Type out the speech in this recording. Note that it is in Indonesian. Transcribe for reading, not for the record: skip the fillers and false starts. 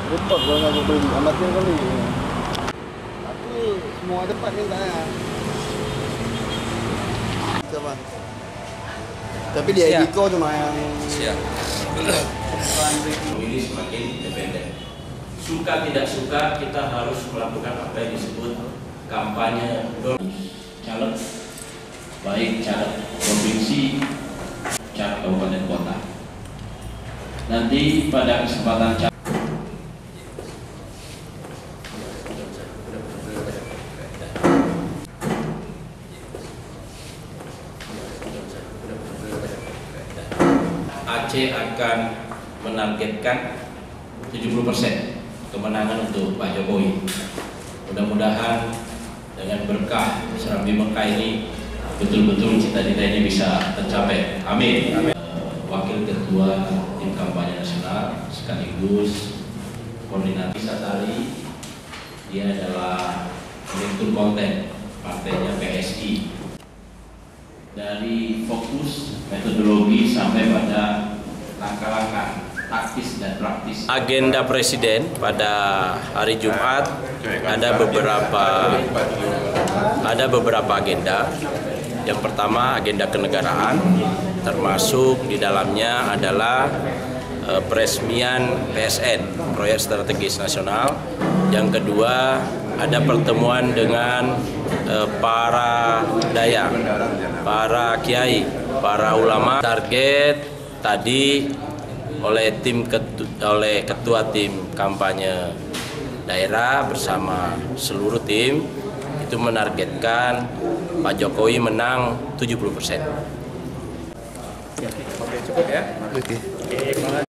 Repot kalau nggak beli, amatir kali. Tapi semua tempat mintanya. Coba. Tapi di Ediko cuma yang siap. Ini semakin independen. Suka tidak suka kita harus melakukan apa yang disebut kampanye caleg, baik caleg provinsi, caleg kabupaten kota. Nanti pada kesempatan Aceh akan menargetkan 70% kemenangan untuk Pak Jokowi. Mudah-mudahan dengan berkah Serambi Mekah ini betul-betul cita-cita ini bisa tercapai. Amin. Wakil Ketua Tim Kampanye Nasional sekaligus koordinator Satari, dia adalah direktur konten partainya PSI. Dari fokus metodologi sampai pada langkah-langkah taktis dan praktis. Agenda Presiden pada hari Jumat ada beberapa agenda. Yang pertama agenda kenegaraan, termasuk di dalamnya adalah peresmian PSN, Proyek Strategis Nasional. Yang kedua ada pertemuan dengan para daya, para kiai, para ulama. Target tadi oleh ketua tim kampanye daerah bersama seluruh tim itu menargetkan Pak Jokowi menang 70%. Oke, cukup ya. Oke.